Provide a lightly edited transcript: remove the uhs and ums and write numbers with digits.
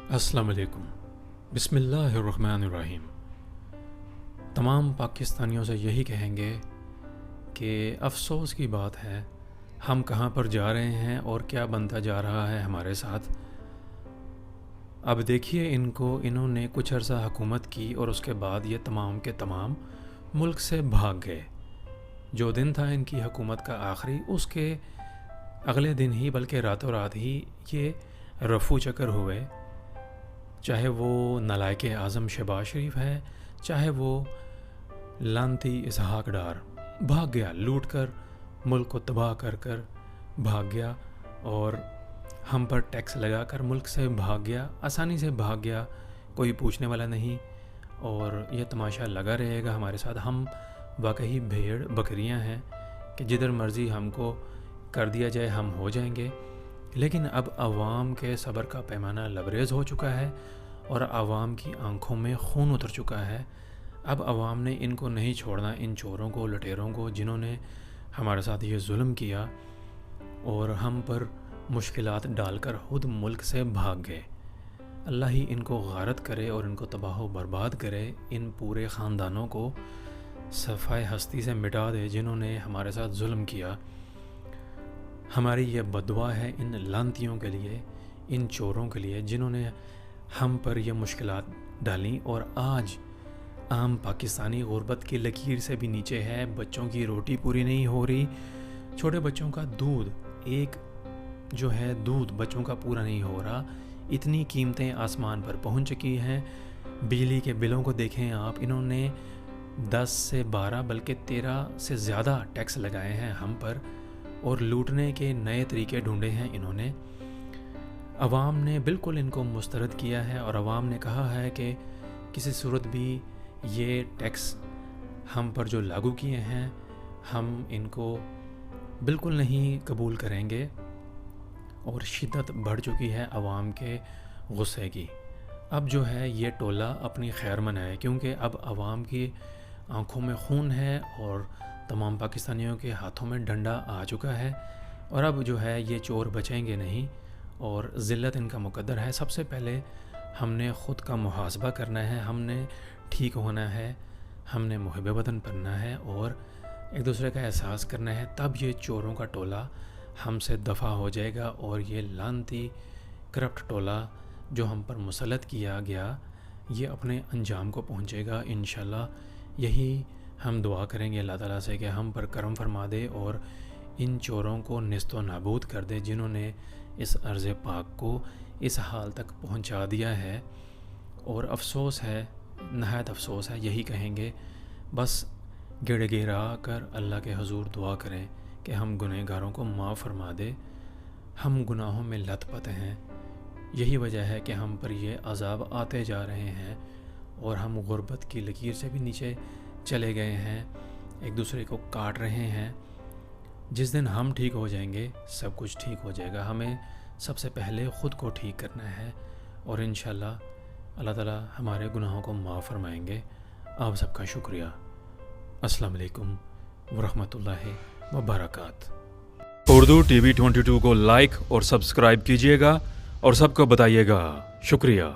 अस्सलाम वालेकुम। बिस्मिल्लाहिर्रहमानिर्रहीम। तमाम पाकिस्तानियों से यही कहेंगे कि अफ़सोस की बात है हम कहाँ पर जा रहे हैं और क्या बनता जा रहा है हमारे साथ। अब देखिए, इन्होंने कुछ अरसा हुकूमत की और उसके बाद ये तमाम के तमाम मुल्क से भाग गए। जो दिन था इनकी हुकूमत का आखिरी, उसके अगले दिन ही बल्कि रातों रात ही ये रफू चक्कर हुए। चाहे वो नालायक आज़म शहबाज शरीफ है, चाहे वो लानती इसहाक डार, भाग गया लूट कर, मुल्क को तबाह कर कर भाग गया और हम पर टैक्स लगा कर मुल्क से भाग गया, आसानी से भाग गया, कोई पूछने वाला नहीं। और ये तमाशा लगा रहेगा हमारे साथ। हम वाकई भेड़ बकरियां हैं कि जिधर मर्ज़ी हमको कर दिया जाए हम हो जाएंगे। लेकिन अब आवाम के सब्र का पैमाना लबरेज़ हो चुका है और आवाम की आंखों में खून उतर चुका है। अब आवाम ने इनको नहीं छोड़ना, इन चोरों को, लुटेरों को, जिन्होंने हमारे साथ ये जुल्म किया और हम पर मुश्किलात डालकर खुद मुल्क से भाग गए। अल्लाह ही इनको गारत करे और इनको तबाह व बर्बाद करे। इन पूरे ख़ानदानों को सफ़ाए हस्ती से मिटा दे जिन्होंने हमारे साथ जुल्म किया। हमारी ये बदुआ है इन लानतियों के लिए, इन चोरों के लिए जिन्होंने हम पर यह मुश्किलात डाली और आज आम पाकिस्तानी गुर्बत की लकीर से भी नीचे है। बच्चों की रोटी पूरी नहीं हो रही, छोटे बच्चों का दूध, एक जो है दूध बच्चों का पूरा नहीं हो रहा। इतनी कीमतें आसमान पर पहुंच चुकी हैं। बिजली के बिलों को देखें आप, इन्होंने 10 से 12 बल्कि 13 से ज़्यादा टैक्स लगाए हैं हम पर और लूटने के नए तरीके ढूंढे हैं इन्होंने। अवाम ने बिल्कुल इनको मुस्तरद किया है और अवाम ने कहा है कि किसी सूरत भी ये टैक्स हम पर जो लागू किए हैं हम इनको बिल्कुल नहीं कबूल करेंगे। और शिद्दत बढ़ चुकी है अवाम के गुस्से की। अब जो है ये टोला अपनी खैर मनाए, क्योंकि अब अवाम की आंखों में खून है और तमाम पाकिस्तानियों के हाथों में डंडा आ चुका है। और अब जो है ये चोर बचेंगे नहीं और ज़िल्लत इनका मुकद्दर है। सबसे पहले हमने ख़ुद का मुहासबा करना है, हमने ठीक होना है, हमने मुहिब वतन बनना है और एक दूसरे का एहसास करना है। तब ये चोरों का टोला हमसे दफ़ा हो जाएगा और ये लानती करप्ट टोला जो हम पर मुसल्लत किया गया ये अपने अंजाम को पहुँचेगा इंशाल्लाह। यही हम दुआ करेंगे अल्लाह ताला से कि हम पर करम फरमा दे और इन चोरों को निस्तो नाबूद कर दे जिन्होंने इस अर्ज़ पाक को इस हाल तक पहुंचा दिया है। और अफसोस है, नहायत अफसोस है, यही कहेंगे बस गिड़गिड़ा कर अल्लाह के हुजूर दुआ करें कि हम गुनहगारों को माफ़ फरमा दे। हम गुनाहों में लथपथ हैं, यही वजह है कि हम पर ये अज़ाब आते जा रहे हैं और हम गुर्बत की लकीर से भी नीचे चले गए हैं, एक दूसरे को काट रहे हैं। जिस दिन हम ठीक हो जाएंगे सब कुछ ठीक हो जाएगा। हमें सबसे पहले ख़ुद को ठीक करना है और इंशाल्लाह अल्लाह ताला हमारे गुनाहों को माफ़ फरमाएंगे। आप सबका शुक्रिया। अस्सलाम वालेकुम वरहमतुल्लाहि वबरकात। उर्दू TV 22 को लाइक और सब्सक्राइब कीजिएगा और सबको बताइएगा। शुक्रिया।